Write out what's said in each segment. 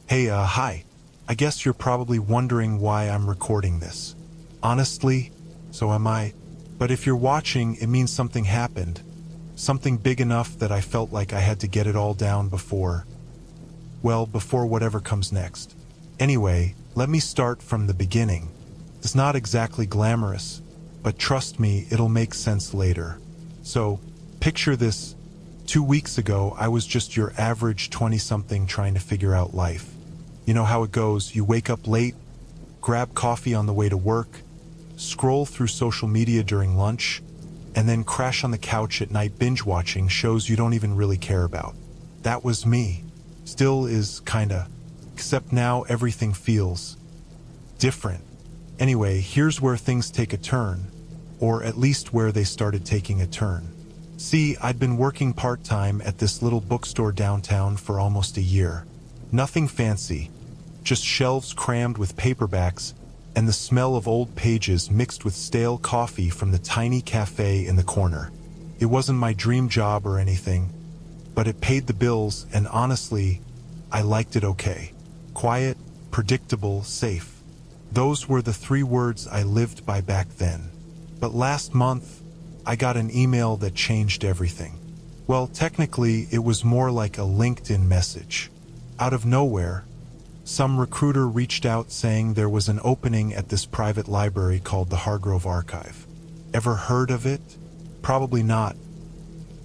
Hey, hi. I guess you're probably wondering why I'm recording this. Honestly, so am I. But if you're watching, it means something happened. Something big enough that I felt like I had to get it all down before whatever comes next. Anyway, let me start from the beginning. It's not exactly glamorous, but trust me, it'll make sense later. So, picture this. 2 weeks ago, I was just your average 20-something trying to figure out life. You know how it goes. You wake up late, grab coffee on the way to work, scroll through social media during lunch, and then crash on the couch at night binge-watching shows you don't even really care about. That was me. Still is, kinda. Except now everything feels different. Anyway, here's where things take a turn, or at least where they started taking a turn. See, I'd been working part-time at this little bookstore downtown for almost a year. Nothing fancy, just shelves crammed with paperbacks and the smell of old pages mixed with stale coffee from the tiny cafe in the corner. It wasn't my dream job or anything, but it paid the bills, and honestly, I liked it okay. Quiet, predictable, safe. Those were the 3 words I lived by back then. But last month, I got an email that changed everything. Well, technically, it was more like a LinkedIn message. Out of nowhere, some recruiter reached out saying there was an opening at this private library called the Hargrove Archive. Ever heard of it? Probably not.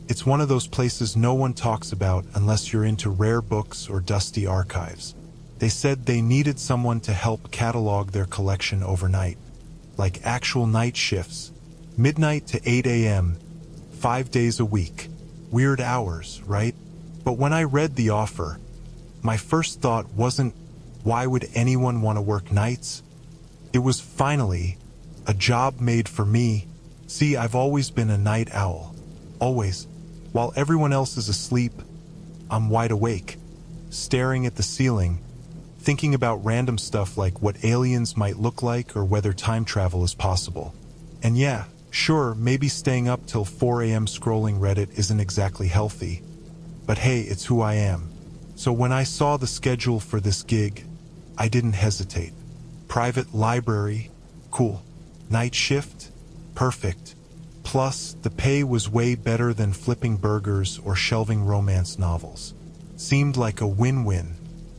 It's one of those places no one talks about unless you're into rare books or dusty archives. They said they needed someone to help catalog their collection overnight, like actual night shifts, midnight to 8 a.m., 5 days a week. Weird hours, right? But when I read the offer, my first thought wasn't, why would anyone want to work nights? It was finally a job made for me. See, I've always been a night owl. Always. While everyone else is asleep, I'm wide awake, staring at the ceiling, thinking about random stuff like what aliens might look like or whether time travel is possible. And yeah, sure, maybe staying up till 4 a.m. scrolling Reddit isn't exactly healthy, but hey, it's who I am. So when I saw the schedule for this gig, I didn't hesitate. Private library, cool. Night shift, perfect. Plus, the pay was way better than flipping burgers or shelving romance novels. Seemed like a win-win.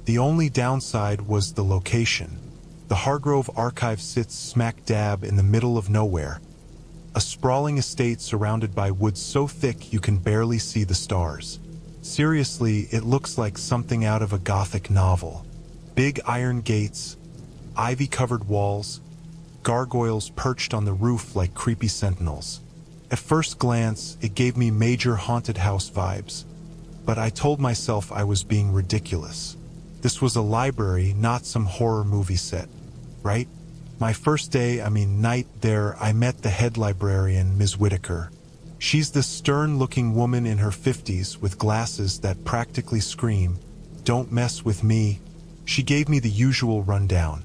The only downside was the location. The Hargrove Archive sits smack dab in the middle of nowhere. A sprawling estate surrounded by woods so thick you can barely see the stars. Seriously, it looks like something out of a Gothic novel. Big iron gates, ivy-covered walls, gargoyles perched on the roof like creepy sentinels. At first glance, it gave me major haunted house vibes, but I told myself I was being ridiculous. This was a library, not some horror movie set, right? My first night there, I met the head librarian, Ms. Whitaker. She's this stern-looking woman in her 50s with glasses that practically scream, "Don't mess with me." She gave me the usual rundown.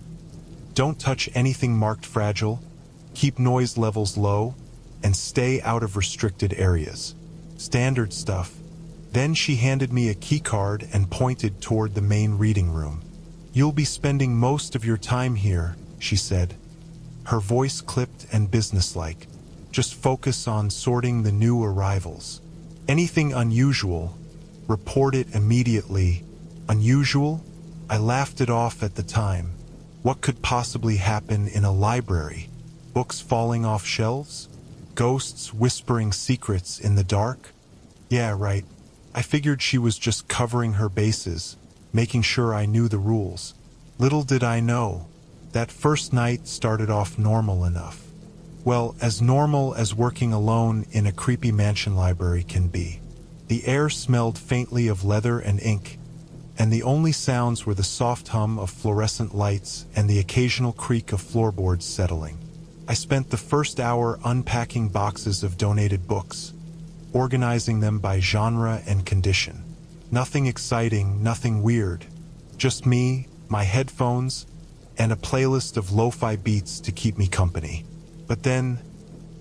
Don't touch anything marked fragile, keep noise levels low, and stay out of restricted areas. Standard stuff. Then she handed me a key card and pointed toward the main reading room. "You'll be spending most of your time here," she said. Her voice clipped and businesslike. "Just focus on sorting the new arrivals. Anything unusual, report it immediately." Unusual? I laughed it off at the time. What could possibly happen in a library? Books falling off shelves? Ghosts whispering secrets in the dark? Yeah, right. I figured she was just covering her bases, making sure I knew the rules. Little did I know, that first night started off normal enough. Well, as normal as working alone in a creepy mansion library can be. The air smelled faintly of leather and ink, and the only sounds were the soft hum of fluorescent lights and the occasional creak of floorboards settling. I spent the first hour unpacking boxes of donated books, organizing them by genre and condition. Nothing exciting, nothing weird. Just me, my headphones, and a playlist of lo-fi beats to keep me company. But then,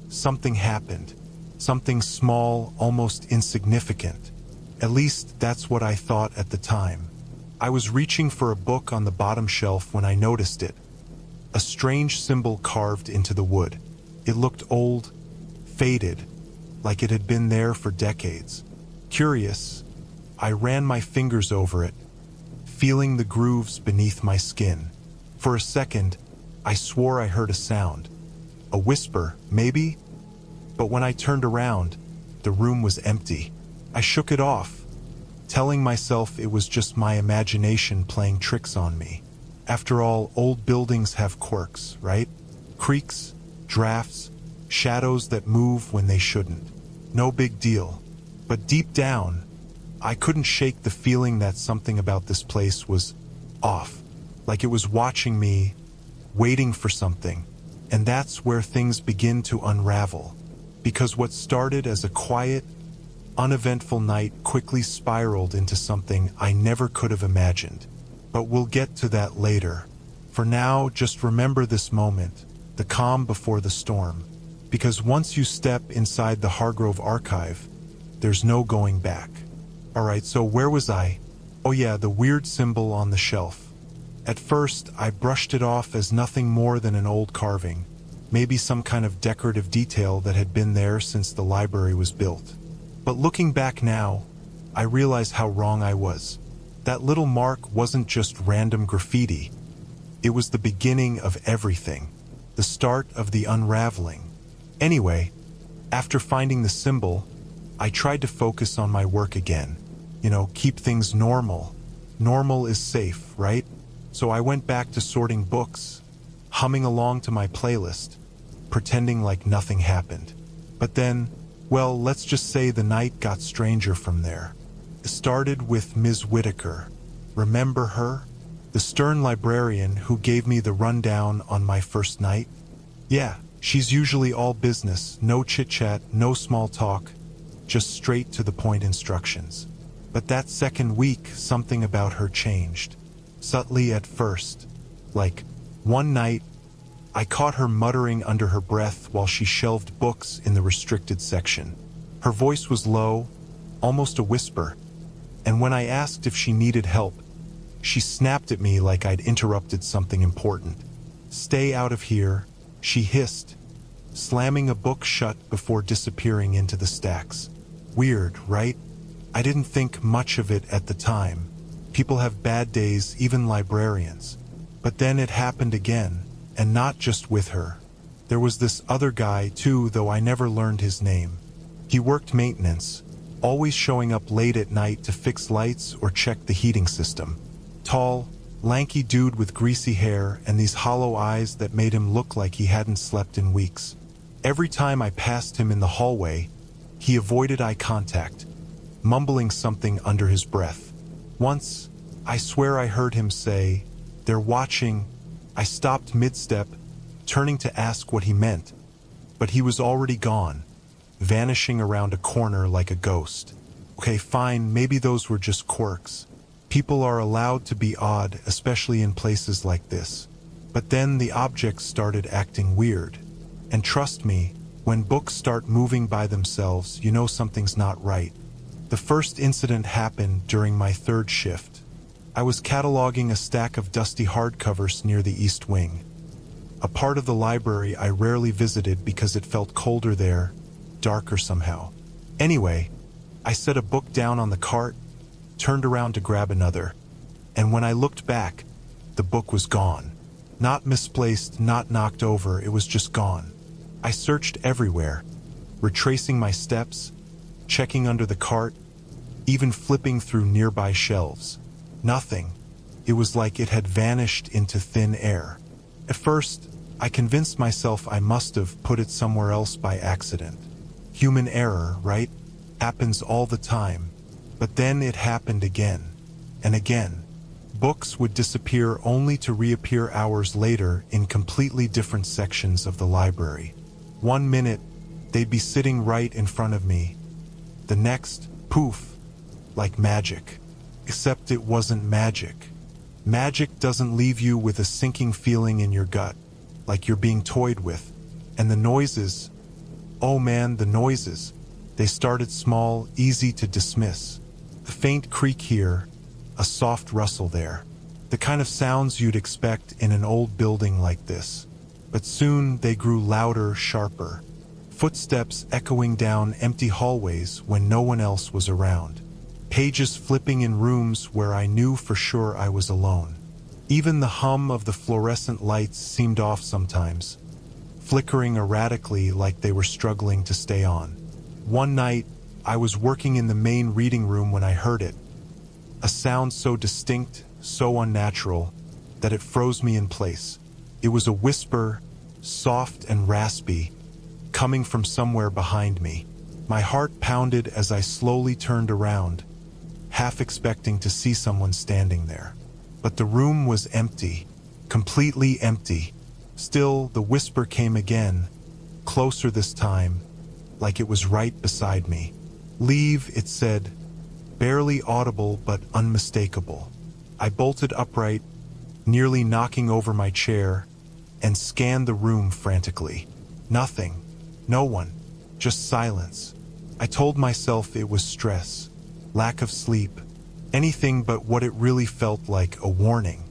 something happened. Something small, almost insignificant. At least, that's what I thought at the time. I was reaching for a book on the bottom shelf when I noticed it. A strange symbol carved into the wood. It looked old, faded, like it had been there for decades. Curious, I ran my fingers over it, feeling the grooves beneath my skin. For a second, I swore I heard a sound. A whisper, maybe? But when I turned around, the room was empty. I shook it off, telling myself it was just my imagination playing tricks on me. After all, old buildings have quirks, right? Creaks, drafts, shadows that move when they shouldn't. No big deal. But deep down, I couldn't shake the feeling that something about this place was off. Like it was watching me, waiting for something. And that's where things begin to unravel. Because what started as a quiet, uneventful night quickly spiraled into something I never could have imagined. But we'll get to that later. For now, just remember this moment, the calm before the storm. Because once you step inside the Hargrove archive, there's no going back. Alright, so where was I? Oh yeah, the weird symbol on the shelf. At first, I brushed it off as nothing more than an old carving. Maybe some kind of decorative detail that had been there since the library was built. But looking back now, I realize how wrong I was. That little mark wasn't just random graffiti. It was the beginning of everything. The start of the unraveling. Anyway, after finding the symbol, I tried to focus on my work again. Keep things normal. Normal is safe, right? So I went back to sorting books, humming along to my playlist, pretending like nothing happened. But then, well, let's just say the night got stranger from there. It started with Ms. Whitaker. Remember her? The stern librarian who gave me the rundown on my first night? Yeah, she's usually all business, no chit-chat, no small talk, just straight to the point instructions. But that second week, something about her changed. Subtly at first. Like, one night, I caught her muttering under her breath while she shelved books in the restricted section. Her voice was low, almost a whisper, and when I asked if she needed help, she snapped at me like I'd interrupted something important. "Stay out of here," she hissed, slamming a book shut before disappearing into the stacks. Weird, right? I didn't think much of it at the time. People have bad days, even librarians. But then it happened again, and not just with her. There was this other guy too, though I never learned his name. He worked maintenance, always showing up late at night to fix lights or check the heating system. Tall, lanky dude with greasy hair and these hollow eyes that made him look like he hadn't slept in weeks. Every time I passed him in the hallway, he avoided eye contact, mumbling something under his breath. Once, I swear I heard him say, "They're watching." I stopped mid-step, turning to ask what he meant, but he was already gone, vanishing around a corner like a ghost. Okay, fine, maybe those were just quirks. People are allowed to be odd, especially in places like this. But then the objects started acting weird. And trust me, when books start moving by themselves, you know something's not right. The first incident happened during my third shift. I was cataloging a stack of dusty hardcovers near the East Wing, a part of the library I rarely visited because it felt colder there, darker somehow. Anyway, I set a book down on the cart, turned around to grab another, and when I looked back, the book was gone. Not misplaced, not knocked over, it was just gone. I searched everywhere, retracing my steps, checking under the cart, even flipping through nearby shelves. Nothing. It was like it had vanished into thin air. At first, I convinced myself I must have put it somewhere else by accident. Human error, right? Happens all the time. But then it happened again, and again. Books would disappear only to reappear hours later in completely different sections of the library. One minute, they'd be sitting right in front of me. The next, poof, like magic. Except it wasn't magic. Magic doesn't leave you with a sinking feeling in your gut, like you're being toyed with. And the noises, oh man, the noises. They started small, easy to dismiss. A faint creak here, a soft rustle there. The kind of sounds you'd expect in an old building like this. But soon they grew louder, sharper. Footsteps echoing down empty hallways when no one else was around. Pages flipping in rooms where I knew for sure I was alone. Even the hum of the fluorescent lights seemed off sometimes, flickering erratically like they were struggling to stay on. One night, I was working in the main reading room when I heard it. A sound so distinct, so unnatural, that it froze me in place. It was a whisper, soft and raspy, coming from somewhere behind me. My heart pounded as I slowly turned around, half expecting to see someone standing there. But the room was empty, completely empty. Still, the whisper came again, closer this time, like it was right beside me. "Leave," it said, barely audible but unmistakable. I bolted upright, nearly knocking over my chair, and scanned the room frantically. Nothing. No one. Just silence. I told myself it was stress, lack of sleep, anything but what it really felt like, a warning.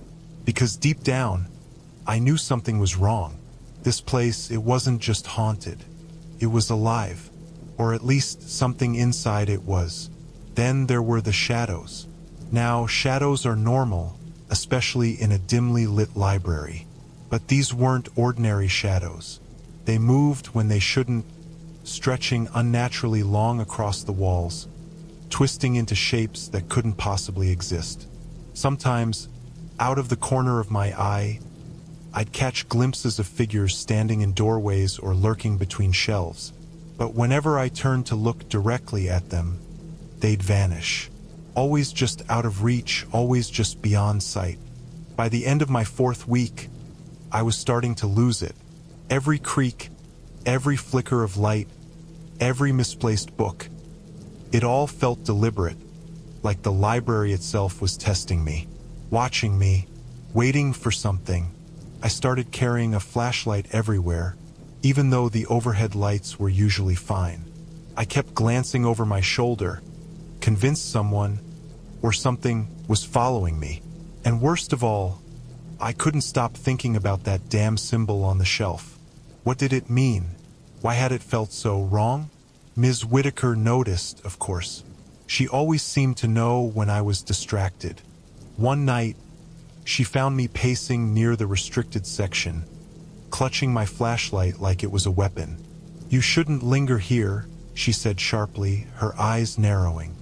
Because deep down, I knew something was wrong. This place, it wasn't just haunted. It was alive. Or at least something inside it was. Then there were the shadows. Now, shadows are normal, especially in a dimly lit library. But these weren't ordinary shadows. They moved when they shouldn't, stretching unnaturally long across the walls, twisting into shapes that couldn't possibly exist. Sometimes, out of the corner of my eye, I'd catch glimpses of figures standing in doorways or lurking between shelves. But whenever I turned to look directly at them, they'd vanish. Always just out of reach, always just beyond sight. By the end of my 4th week, I was starting to lose it. Every creak, every flicker of light, every misplaced book, it all felt deliberate, like the library itself was testing me, watching me, waiting for something. I started carrying a flashlight everywhere, even though the overhead lights were usually fine. I kept glancing over my shoulder, convinced someone or something was following me. And worst of all, I couldn't stop thinking about that damn symbol on the shelf. What did it mean? Why had it felt so wrong? Ms. Whitaker noticed, of course. She always seemed to know when I was distracted. One night, she found me pacing near the restricted section, clutching my flashlight like it was a weapon. "You shouldn't linger here," she said sharply, her eyes narrowing.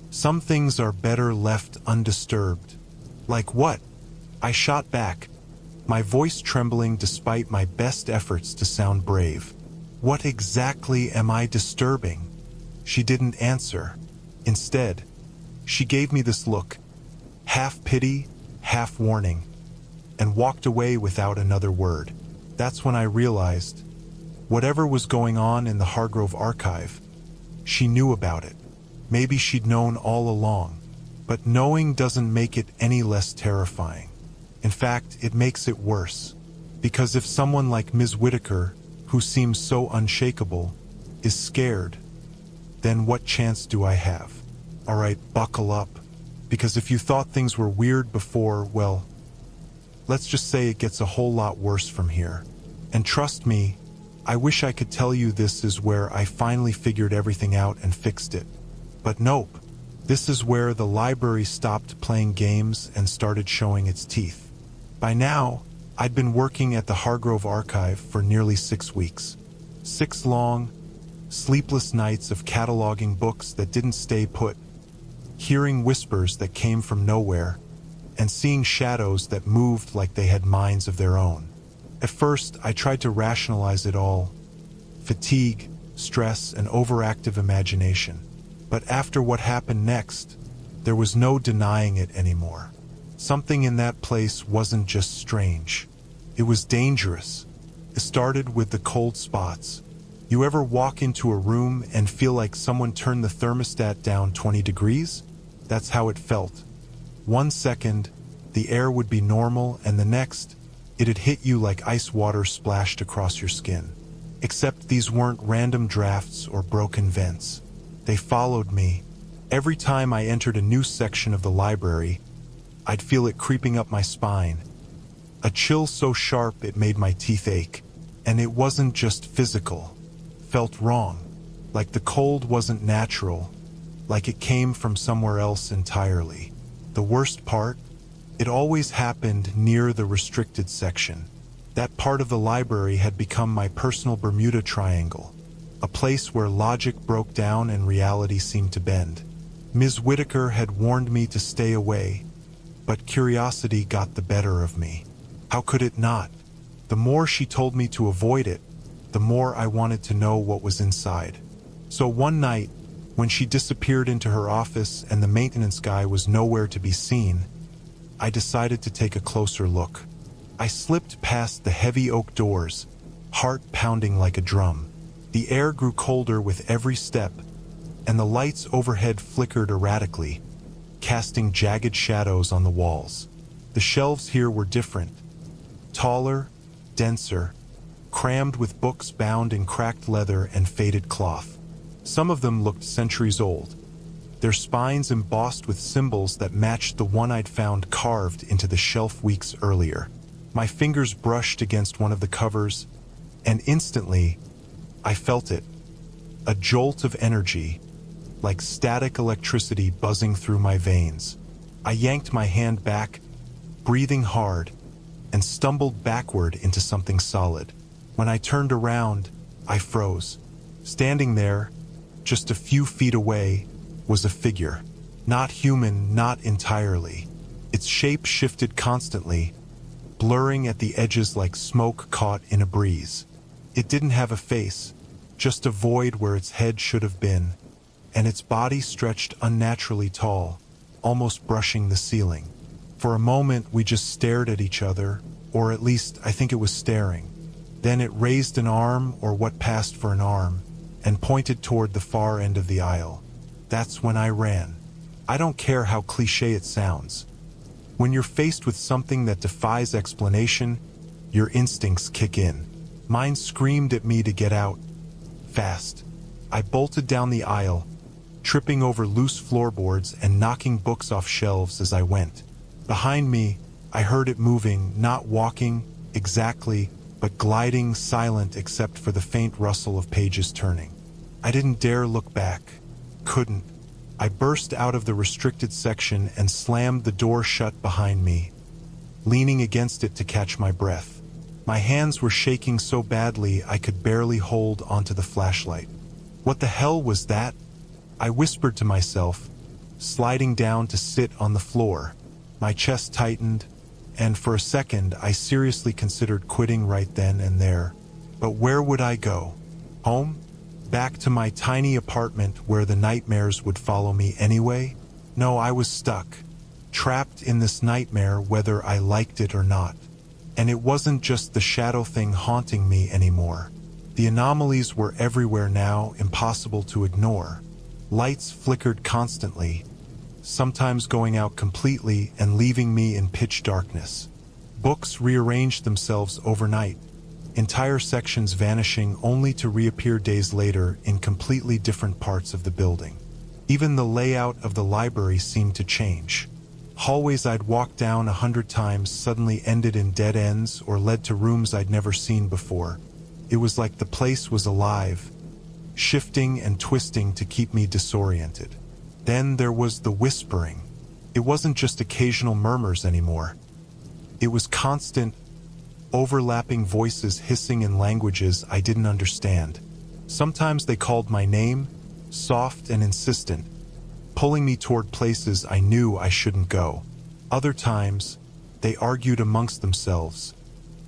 "Some things are better left undisturbed." "Like what?" I shot back, my voice trembling despite my best efforts to sound brave. "What exactly am I disturbing?" She didn't answer. Instead, she gave me this look, half pity, half warning, and walked away without another word. That's when I realized, whatever was going on in the Hargrove archive, she knew about it. Maybe she'd known all along, but knowing doesn't make it any less terrifying. In fact, it makes it worse, because if someone like Ms. Whitaker, who seems so unshakable, is scared, then what chance do I have? All right, buckle up, because if you thought things were weird before, well, let's just say it gets a whole lot worse from here. And trust me, I wish I could tell you this is where I finally figured everything out and fixed it. But nope, this is where the library stopped playing games and started showing its teeth. By now, I'd been working at the Hargrove archive for nearly 6 weeks. 6 long, sleepless nights of cataloging books that didn't stay put, hearing whispers that came from nowhere, and seeing shadows that moved like they had minds of their own. At first, I tried to rationalize it all: fatigue, stress, and overactive imagination. But after what happened next, there was no denying it anymore. Something in that place wasn't just strange. It was dangerous. It started with the cold spots. You ever walk into a room and feel like someone turned the thermostat down 20 degrees? That's how it felt. One second, the air would be normal, and the next, it'd hit you like ice water splashed across your skin. Except these weren't random drafts or broken vents. They followed me. Every time I entered a new section of the library, I'd feel it creeping up my spine. A chill so sharp it made my teeth ache. And it wasn't just physical. Felt wrong. Like the cold wasn't natural. Like it came from somewhere else entirely. The worst part? It always happened near the restricted section. That part of the library had become my personal Bermuda Triangle. A place where logic broke down and reality seemed to bend. Ms. Whitaker had warned me to stay away, but curiosity got the better of me. How could it not? The more she told me to avoid it, the more I wanted to know what was inside. So one night, when she disappeared into her office and the maintenance guy was nowhere to be seen, I decided to take a closer look. I slipped past the heavy oak doors, heart pounding like a drum. The air grew colder with every step, and the lights overhead flickered erratically, casting jagged shadows on the walls. The shelves here were different. Taller, denser, crammed with books bound in cracked leather and faded cloth. Some of them looked centuries old, their spines embossed with symbols that matched the one I'd found carved into the shelf weeks earlier. My fingers brushed against one of the covers, and instantly, I felt it. A jolt of energy, like static electricity buzzing through my veins. I yanked my hand back, breathing hard, and stumbled backward into something solid. When I turned around, I froze. Standing there, just a few feet away, was a figure. Not human, not entirely. Its shape shifted constantly, blurring at the edges like smoke caught in a breeze. It didn't have a face, just a void where its head should have been, and its body stretched unnaturally tall, almost brushing the ceiling. For a moment, we just stared at each other, or at least I think it was staring. Then it raised an arm, or what passed for an arm, and pointed toward the far end of the aisle. That's when I ran. I don't care how cliché it sounds. When you're faced with something that defies explanation, your instincts kick in. Mine screamed at me to get out. Fast. I bolted down the aisle, tripping over loose floorboards and knocking books off shelves as I went. Behind me, I heard it moving, not walking, exactly, but gliding, silent except for the faint rustle of pages turning. I didn't dare look back. Couldn't. I burst out of the restricted section and slammed the door shut behind me, leaning against it to catch my breath. My hands were shaking so badly I could barely hold onto the flashlight. What the hell was that? I whispered to myself, sliding down to sit on the floor. My chest tightened, and for a second I seriously considered quitting right then and there. But where would I go? Home? Back to my tiny apartment where the nightmares would follow me anyway? No, I was stuck, trapped in this nightmare whether I liked it or not. And it wasn't just the shadow thing haunting me anymore. The anomalies were everywhere now, impossible to ignore. Lights flickered constantly, sometimes going out completely and leaving me in pitch darkness. Books rearranged themselves overnight, entire sections vanishing only to reappear days later in completely different parts of the building. Even the layout of the library seemed to change. Hallways I'd walked down 100 times suddenly ended in dead ends or led to rooms I'd never seen before. It was like the place was alive, shifting and twisting to keep me disoriented. Then there was the whispering. It wasn't just occasional murmurs anymore. It was constant, overlapping voices hissing in languages I didn't understand. Sometimes they called my name, soft and insistent, pulling me toward places I knew I shouldn't go. Other times, they argued amongst themselves,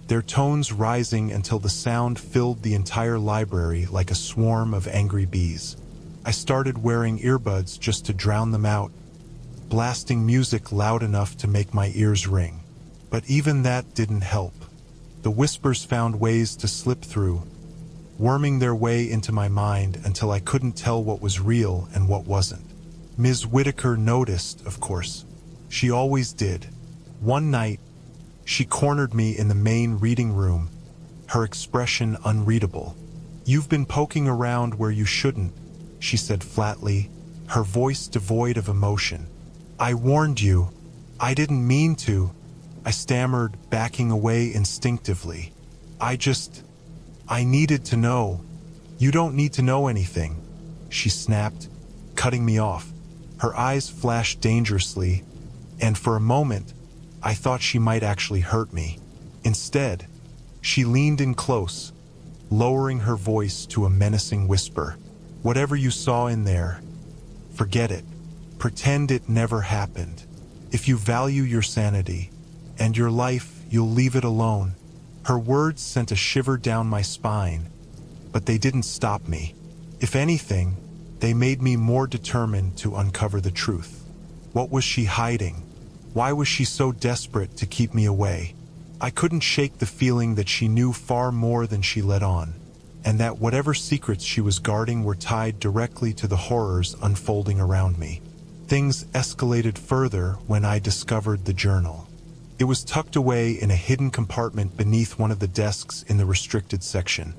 their tones rising until the sound filled the entire library like a swarm of angry bees. I started wearing earbuds just to drown them out, blasting music loud enough to make my ears ring. But even that didn't help. The whispers found ways to slip through, worming their way into my mind until I couldn't tell what was real and what wasn't. Ms. Whitaker noticed, of course. She always did. One night, she cornered me in the main reading room, her expression unreadable. "You've been poking around where you shouldn't," she said flatly, her voice devoid of emotion. "I warned you." I didn't mean to, I stammered, backing away instinctively. I needed to know. You don't need to know anything, she snapped, cutting me off. Her eyes flashed dangerously, and for a moment, I thought she might actually hurt me. Instead, she leaned in close, lowering her voice to a menacing whisper. Whatever you saw in there, forget it. Pretend it never happened. If you value your sanity and your life, you'll leave it alone. Her words sent a shiver down my spine, but they didn't stop me. If anything, they made me more determined to uncover the truth. What was she hiding? Why was she so desperate to keep me away? I couldn't shake the feeling that she knew far more than she let on, and that whatever secrets she was guarding were tied directly to the horrors unfolding around me. Things escalated further when I discovered the journal. It was tucked away in a hidden compartment beneath one of the desks in the restricted section.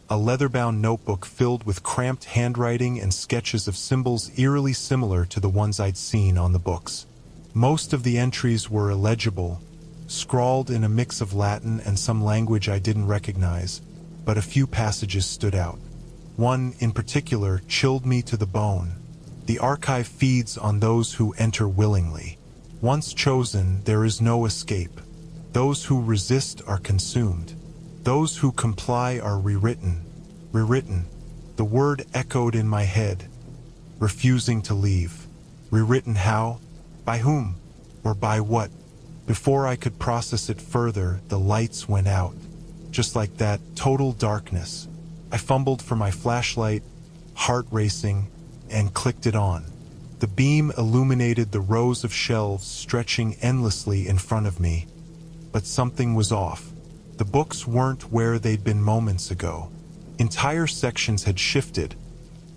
A leather-bound notebook filled with cramped handwriting and sketches of symbols eerily similar to the ones I'd seen on the books. Most of the entries were illegible, scrawled in a mix of Latin and some language I didn't recognize, but a few passages stood out. One, in particular, chilled me to the bone. The archive feeds on those who enter willingly. Once chosen, there is no escape. Those who resist are consumed. Those who comply are rewritten. Rewritten. The word echoed in my head. Refusing to leave. Rewritten how? By whom? Or by what? Before I could process it further, the lights went out. Just like that, total darkness. I fumbled for my flashlight, heart racing, and clicked it on. The beam illuminated the rows of shelves stretching endlessly in front of me. But something was off. The books weren't where they'd been moments ago. Entire sections had shifted,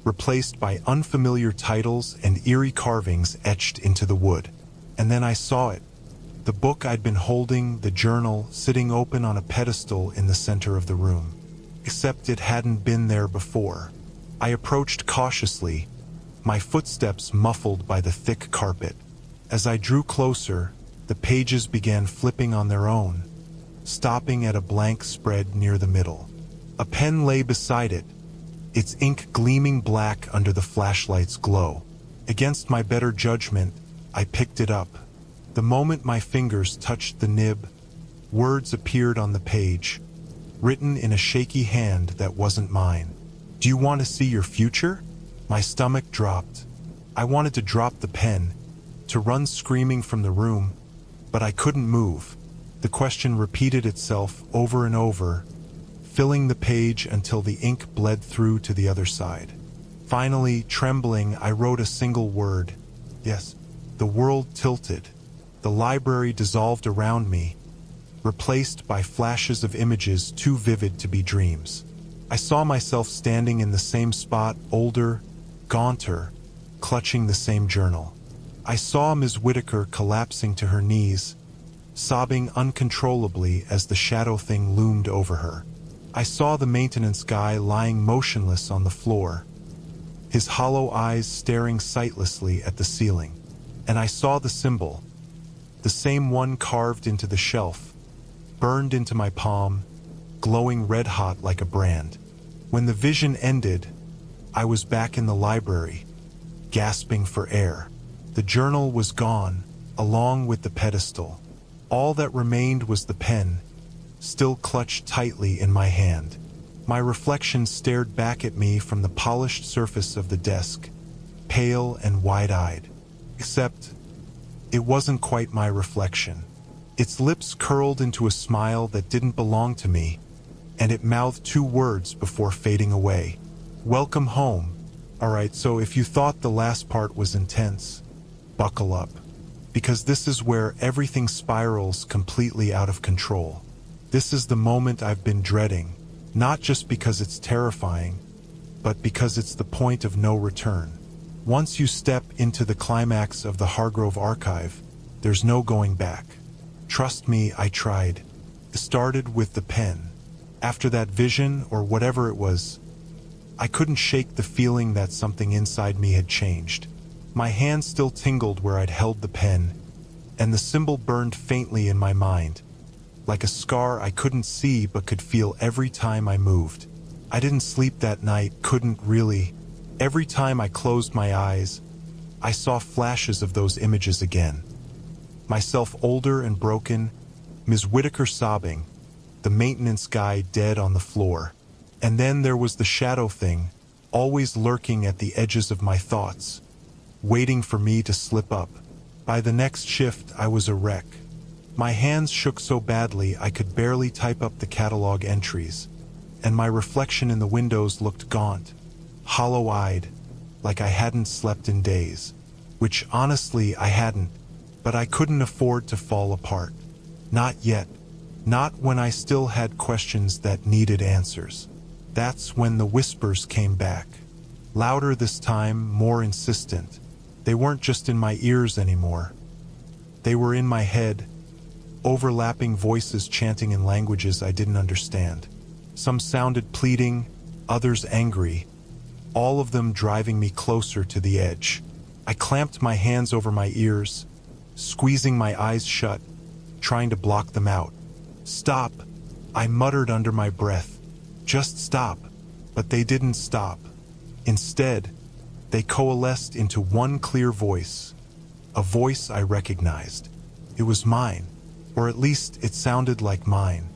replaced by unfamiliar titles and eerie carvings etched into the wood. And then I saw it. The book I'd been holding, the journal, sitting open on a pedestal in the center of the room. Except it hadn't been there before. I approached cautiously, my footsteps muffled by the thick carpet. As I drew closer, the pages began flipping on their own, stopping at a blank spread near the middle. A pen lay beside it, its ink gleaming black under the flashlight's glow. Against my better judgment, I picked it up. The moment my fingers touched the nib, words appeared on the page, written in a shaky hand that wasn't mine. Do you want to see your future? My stomach dropped. I wanted to drop the pen, to run screaming from the room, but I couldn't move. The question repeated itself over and over, filling the page until the ink bled through to the other side. Finally, trembling, I wrote a single word. Yes. The world tilted. The library dissolved around me, replaced by flashes of images too vivid to be dreams. I saw myself standing in the same spot, older, gaunter, clutching the same journal. I saw Ms. Whitaker collapsing to her knees, sobbing uncontrollably as the shadow thing loomed over her. I saw the maintenance guy lying motionless on the floor, his hollow eyes staring sightlessly at the ceiling. And I saw the symbol, the same one carved into the shelf, burned into my palm, glowing red-hot like a brand. When the vision ended, I was back in the library, gasping for air. The journal was gone, along with the pedestal. All that remained was the pen, still clutched tightly in my hand. My reflection stared back at me from the polished surface of the desk, pale and wide-eyed. Except, it wasn't quite my reflection. Its lips curled into a smile that didn't belong to me, and it mouthed two words before fading away. Welcome home. Alright, so if you thought the last part was intense, buckle up. Because this is where everything spirals completely out of control. This is the moment I've been dreading, not just because it's terrifying, but because it's the point of no return. Once you step into the climax of the Hargrove archive, there's no going back. Trust me, I tried. It started with the pen. After that vision, or whatever it was, I couldn't shake the feeling that something inside me had changed. My hand still tingled where I'd held the pen, and the symbol burned faintly in my mind, like a scar I couldn't see but could feel every time I moved. I didn't sleep that night, couldn't really. Every time I closed my eyes, I saw flashes of those images again. Myself older and broken, Ms. Whitaker sobbing, the maintenance guy dead on the floor. And then there was the shadow thing, always lurking at the edges of my thoughts, waiting for me to slip up. By the next shift, I was a wreck. My hands shook so badly I could barely type up the catalog entries, and my reflection in the windows looked gaunt, hollow-eyed, like I hadn't slept in days. Which honestly I hadn't, but I couldn't afford to fall apart. Not yet. Not when I still had questions that needed answers. That's when the whispers came back. Louder this time, more insistent. They weren't just in my ears anymore. They were in my head, overlapping voices chanting in languages I didn't understand. Some sounded pleading, others angry, all of them driving me closer to the edge. I clamped my hands over my ears, squeezing my eyes shut, trying to block them out. "Stop," I muttered under my breath. "Just stop." But they didn't stop. Instead, they coalesced into one clear voice, a voice I recognized. It was mine, or at least it sounded like mine,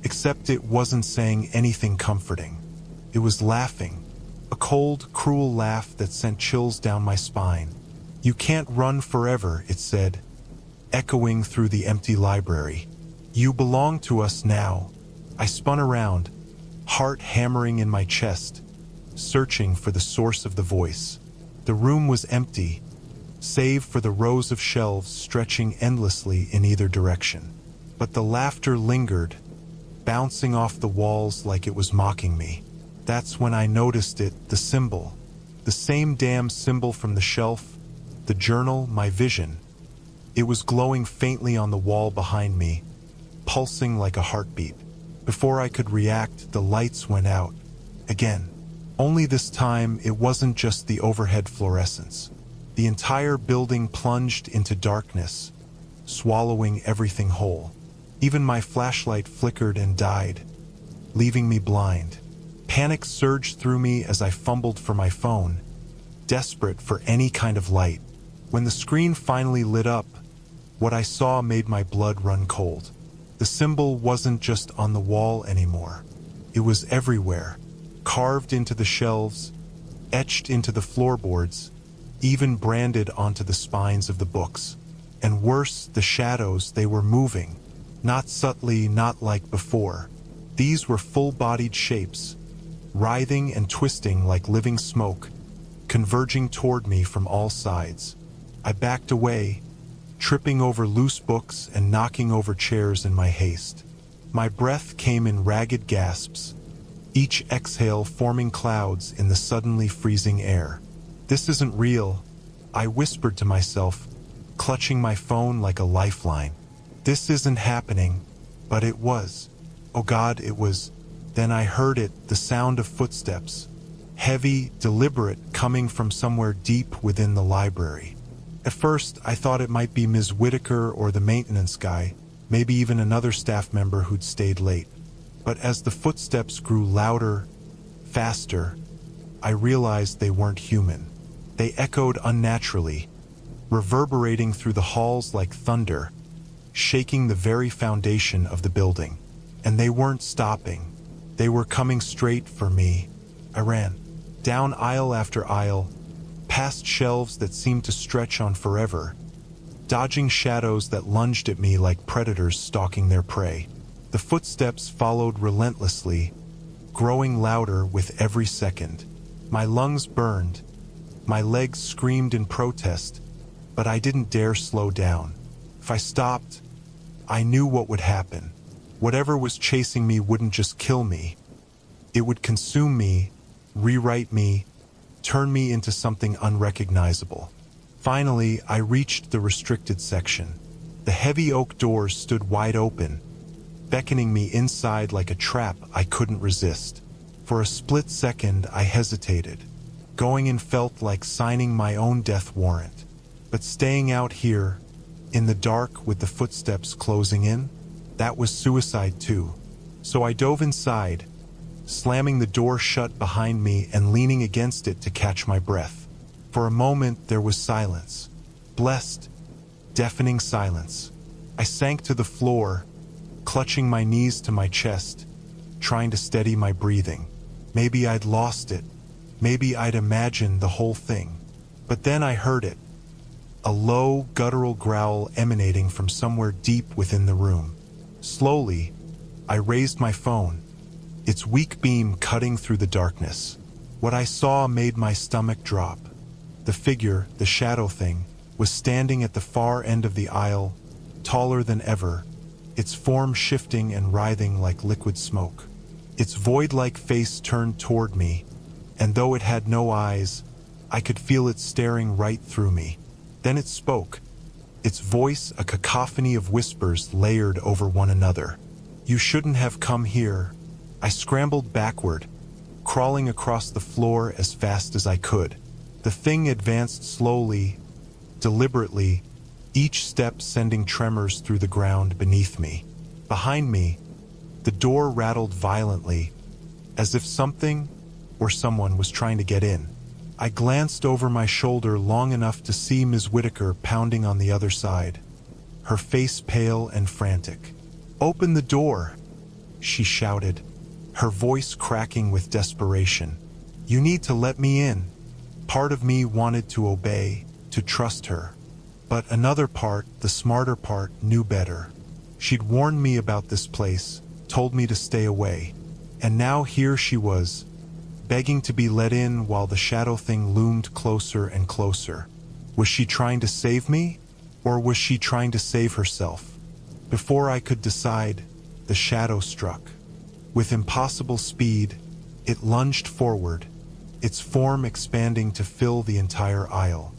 except it wasn't saying anything comforting. It was laughing, a cold, cruel laugh that sent chills down my spine. "You can't run forever," it said, echoing through the empty library. "You belong to us now." I spun around, heart hammering in my chest, searching for the source of the voice. The room was empty, save for the rows of shelves stretching endlessly in either direction. But the laughter lingered, bouncing off the walls like it was mocking me. That's when I noticed it, the symbol. The same damn symbol from the shelf, the journal, my vision. It was glowing faintly on the wall behind me, pulsing like a heartbeat. Before I could react, the lights went out. Again. Only this time, it wasn't just the overhead fluorescence. The entire building plunged into darkness, swallowing everything whole. Even my flashlight flickered and died, leaving me blind. Panic surged through me as I fumbled for my phone, desperate for any kind of light. When the screen finally lit up, what I saw made my blood run cold. The symbol wasn't just on the wall anymore. It was everywhere, carved into the shelves, etched into the floorboards, even branded onto the spines of the books. And worse, the shadows, they were moving. Not subtly, not like before. These were full-bodied shapes, writhing and twisting like living smoke, converging toward me from all sides. I backed away, tripping over loose books and knocking over chairs in my haste. My breath came in ragged gasps, each exhale forming clouds in the suddenly freezing air. "This isn't real," I whispered to myself, clutching my phone like a lifeline. "This isn't happening," but it was. Oh God, it was. Then I heard it, the sound of footsteps, heavy, deliberate, coming from somewhere deep within the library. At first, I thought it might be Ms. Whitaker or the maintenance guy, maybe even another staff member who'd stayed late. But as the footsteps grew louder, faster, I realized they weren't human. They echoed unnaturally, reverberating through the halls like thunder, shaking the very foundation of the building. And they weren't stopping. They were coming straight for me. I ran, down aisle after aisle, past shelves that seemed to stretch on forever, dodging shadows that lunged at me like predators stalking their prey. The footsteps followed relentlessly, growing louder with every second. My lungs burned, my legs screamed in protest, but I didn't dare slow down. If I stopped, I knew what would happen. Whatever was chasing me wouldn't just kill me. It would consume me, rewrite me, turn me into something unrecognizable. Finally, I reached the restricted section. The heavy oak doors stood wide open, beckoning me inside like a trap I couldn't resist. For a split second, I hesitated. Going in felt like signing my own death warrant. But staying out here, in the dark with the footsteps closing in. That was suicide too. So I dove inside, slamming the door shut behind me and leaning against it to catch my breath. For a moment there was silence. Blessed, deafening silence. I sank to the floor, clutching my knees to my chest, trying to steady my breathing. Maybe I'd lost it. Maybe I'd imagined the whole thing. But then I heard it. A low, guttural growl emanating from somewhere deep within the room. Slowly, I raised my phone, its weak beam cutting through the darkness. What I saw made my stomach drop. The figure, the shadow thing, was standing at the far end of the aisle, taller than ever, its form shifting and writhing like liquid smoke. Its void-like face turned toward me, and though it had no eyes, I could feel it staring right through me. Then it spoke, its voice a cacophony of whispers layered over one another. "You shouldn't have come here." I scrambled backward, crawling across the floor as fast as I could. The thing advanced slowly, deliberately, each step sending tremors through the ground beneath me. Behind me, the door rattled violently, as if something or someone was trying to get in. I glanced over my shoulder long enough to see Ms. Whitaker pounding on the other side, her face pale and frantic. "Open the door," she shouted, her voice cracking with desperation. "You need to let me in." Part of me wanted to obey, to trust her. But another part, the smarter part, knew better. She'd warned me about this place, told me to stay away. And now here she was, begging to be let in while the shadow thing loomed closer and closer. Was she trying to save me, or was she trying to save herself? Before I could decide, the shadow struck. With impossible speed, it lunged forward, its form expanding to fill the entire aisle.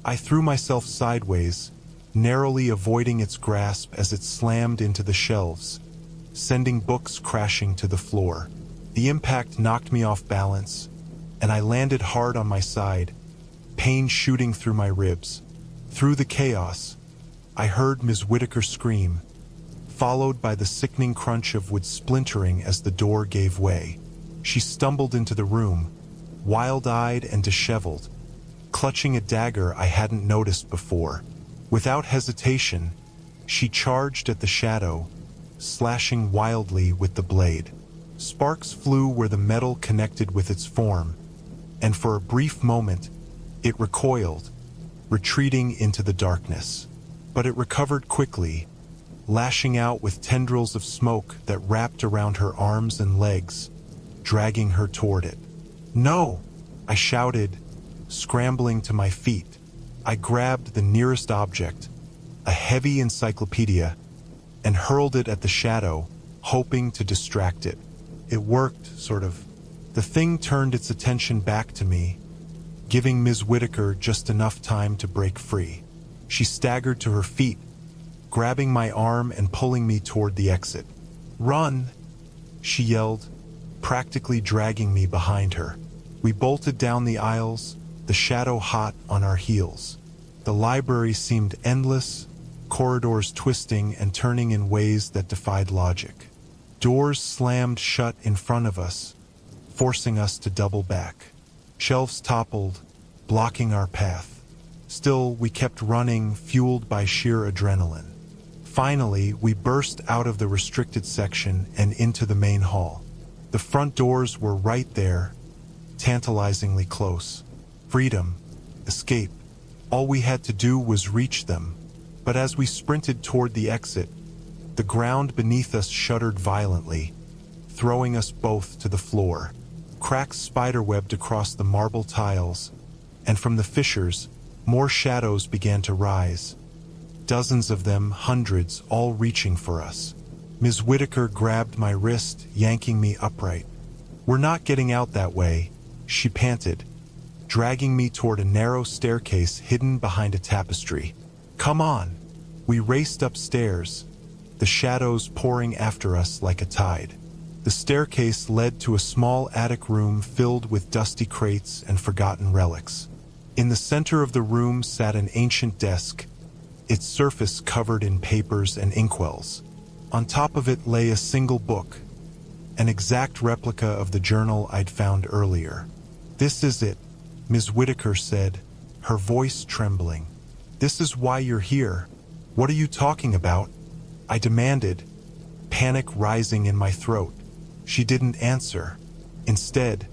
I threw myself sideways, narrowly avoiding its grasp as it slammed into the shelves, sending books crashing to the floor. The impact knocked me off balance, and I landed hard on my side, pain shooting through my ribs. Through the chaos, I heard Ms. Whitaker scream, followed by the sickening crunch of wood splintering as the door gave way. She stumbled into the room, wild-eyed and disheveled, clutching a dagger I hadn't noticed before. Without hesitation, she charged at the shadow, slashing wildly with the blade. Sparks flew where the metal connected with its form, and for a brief moment, it recoiled, retreating into the darkness. But it recovered quickly, lashing out with tendrils of smoke that wrapped around her arms and legs, dragging her toward it. "No!" I shouted, scrambling to my feet. I grabbed the nearest object, a heavy encyclopedia, and hurled it at the shadow, hoping to distract it. It worked, sort of. The thing turned its attention back to me, giving Ms. Whitaker just enough time to break free. She staggered to her feet, grabbing my arm and pulling me toward the exit. "Run!" she yelled, practically dragging me behind her. We bolted down the aisles, the shadow hot on our heels. The library seemed endless, corridors twisting and turning in ways that defied logic. Doors slammed shut in front of us, forcing us to double back. Shelves toppled, blocking our path. Still, we kept running, fueled by sheer adrenaline. Finally, we burst out of the restricted section and into the main hall. The front doors were right there, tantalizingly close. Freedom, escape. All we had to do was reach them. But as we sprinted toward the exit, the ground beneath us shuddered violently, throwing us both to the floor. Cracks spiderwebbed across the marble tiles, and from the fissures, more shadows began to rise. Dozens of them, hundreds, all reaching for us. Ms. Whitaker grabbed my wrist, yanking me upright. "We're not getting out that way," she panted, dragging me toward a narrow staircase hidden behind a tapestry. "Come on." We raced upstairs, the shadows pouring after us like a tide. The staircase led to a small attic room filled with dusty crates and forgotten relics. In the center of the room sat an ancient desk, its surface covered in papers and inkwells. On top of it lay a single book, an exact replica of the journal I'd found earlier. "This is it," Ms. Whitaker said, her voice trembling. "This is why you're here. What are you talking about?" I demanded, panic rising in my throat. She didn't answer. Instead,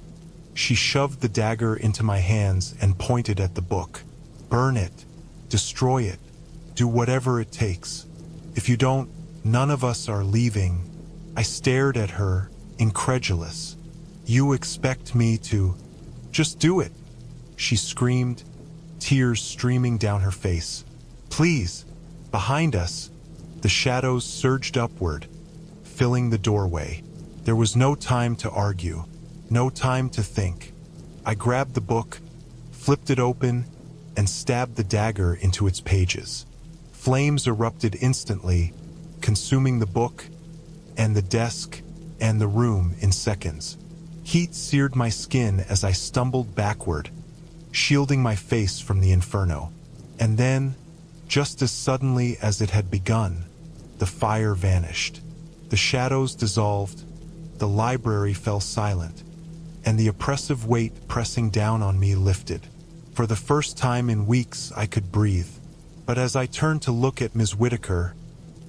she shoved the dagger into my hands and pointed at the book. "Burn it. Destroy it. Do whatever it takes. If you don't, none of us are leaving." I stared at her, incredulous. "You expect me to just do it?" she screamed, tears streaming down her face. "Please." Behind us, the shadows surged upward, filling the doorway. There was no time to argue, no time to think. I grabbed the book, flipped it open, and stabbed the dagger into its pages. Flames erupted instantly, consuming the book, and the desk, and the room in seconds. Heat seared my skin as I stumbled backward, shielding my face from the inferno. And then, just as suddenly as it had begun, the fire vanished. The shadows dissolved, the library fell silent, and the oppressive weight pressing down on me lifted. For the first time in weeks, I could breathe. But as I turned to look at Ms. Whitaker,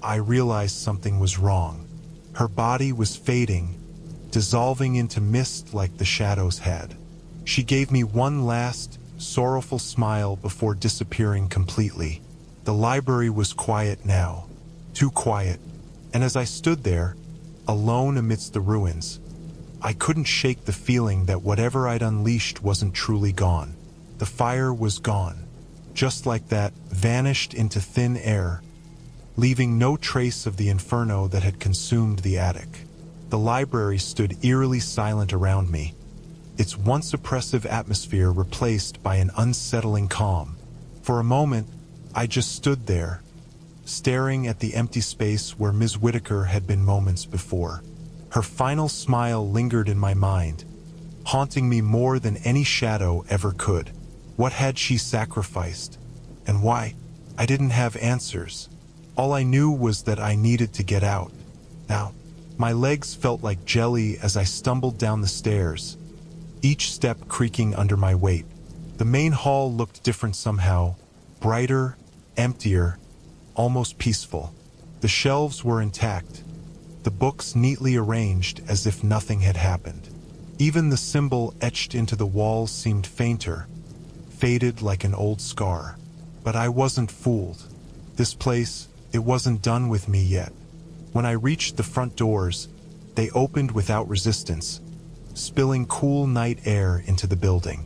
I realized something was wrong. Her body was fading, dissolving into mist like the shadows had. She gave me one last, sorrowful smile before disappearing completely. The library was quiet now, too quiet, and as I stood there, alone amidst the ruins, I couldn't shake the feeling that whatever I'd unleashed wasn't truly gone. The fire was gone, just like that, vanished into thin air, leaving no trace of the inferno that had consumed the attic. The library stood eerily silent around me, its once oppressive atmosphere replaced by an unsettling calm. For a moment, I just stood there, staring at the empty space where Ms. Whitaker had been moments before. Her final smile lingered in my mind, haunting me more than any shadow ever could. What had she sacrificed? And why? I didn't have answers. All I knew was that I needed to get out. Now, my legs felt like jelly as I stumbled down the stairs, each step creaking under my weight. The main hall looked different somehow, brighter, emptier, almost peaceful. The shelves were intact, the books neatly arranged as if nothing had happened. Even the symbol etched into the walls seemed fainter, faded like an old scar. But I wasn't fooled. This place, it wasn't done with me yet. When I reached the front doors, they opened without resistance, spilling cool night air into the building.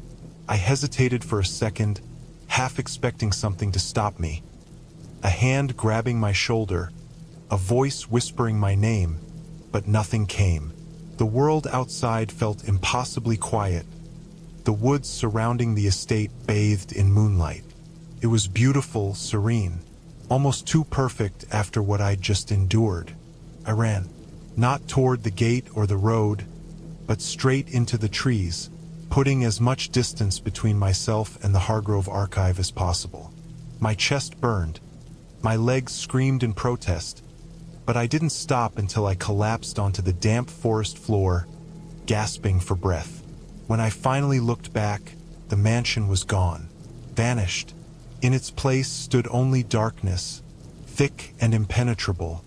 I hesitated for a second, half expecting something to stop me. A hand grabbing my shoulder, a voice whispering my name, but nothing came. The world outside felt impossibly quiet. The woods surrounding the estate bathed in moonlight. It was beautiful, serene, almost too perfect after what I'd just endured. I ran, not toward the gate or the road, but straight into the trees, putting as much distance between myself and the Hargrove archive as possible. My chest burned, my legs screamed in protest, but I didn't stop until I collapsed onto the damp forest floor, gasping for breath. When I finally looked back, the mansion was gone, vanished. In its place stood only darkness, thick and impenetrable,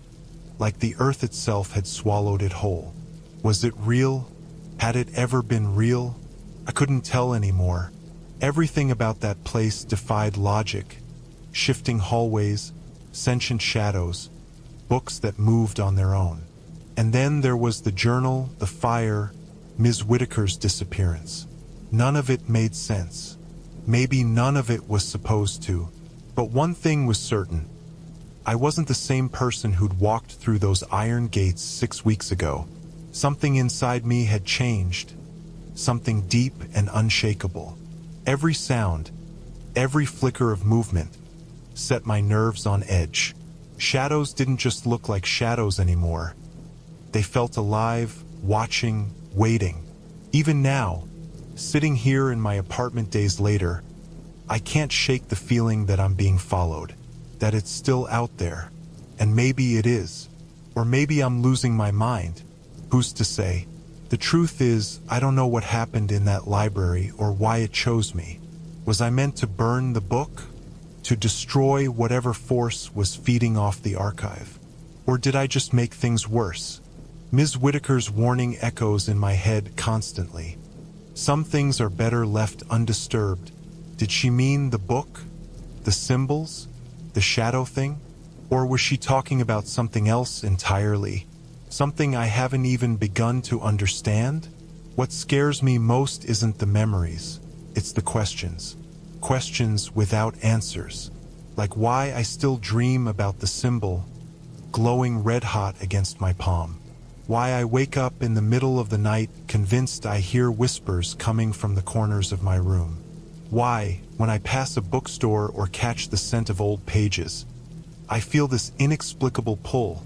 like the earth itself had swallowed it whole. Was it real? Had it ever been real? I couldn't tell anymore. Everything about that place defied logic. Shifting hallways, sentient shadows, books that moved on their own. And then there was the journal, the fire, Ms. Whitaker's disappearance. None of it made sense. Maybe none of it was supposed to. But one thing was certain. I wasn't the same person who'd walked through those iron gates 6 weeks ago. Something inside me had changed. Something deep and unshakable. Every sound, every flicker of movement, set my nerves on edge. Shadows didn't just look like shadows anymore. They felt alive, watching, waiting. Even now, sitting here in my apartment days later, I can't shake the feeling that I'm being followed. that it's still out there. And maybe it is. Or maybe I'm losing my mind. Who's to say? The truth is, I don't know what happened in that library or why it chose me. Was I meant to burn the book? To destroy whatever force was feeding off the archive? Or did I just make things worse? Ms. Whitaker's warning echoes in my head constantly. Some things are better left undisturbed. Did she mean the book? The symbols? The shadow thing? Or was she talking about something else entirely? Something I haven't even begun to understand? What scares me most isn't the memories. It's the questions. Questions without answers. Like why I still dream about the symbol glowing red-hot against my palm. Why I wake up in the middle of the night convinced I hear whispers coming from the corners of my room. Why, when I pass a bookstore or catch the scent of old pages, I feel this inexplicable pull,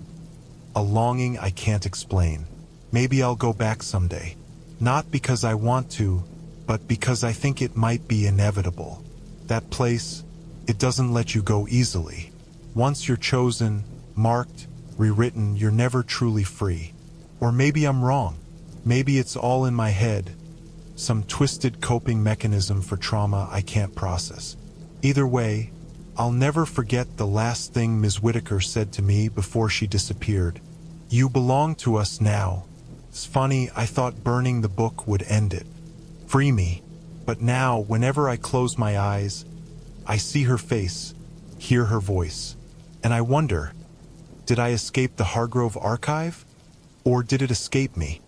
a longing I can't explain. Maybe I'll go back someday. Not because I want to, but because I think it might be inevitable. That place, it doesn't let you go easily. Once you're chosen, marked, rewritten, you're never truly free. Or maybe I'm wrong. Maybe it's all in my head. Some twisted coping mechanism for trauma I can't process. Either way, I'll never forget the last thing Ms. Whitaker said to me before she disappeared. You belong to us now. It's funny, I thought burning the book would end it. Free me. But now, whenever I close my eyes, I see her face, hear her voice. And I wonder, did I escape the Hargrove archive? Or did it escape me?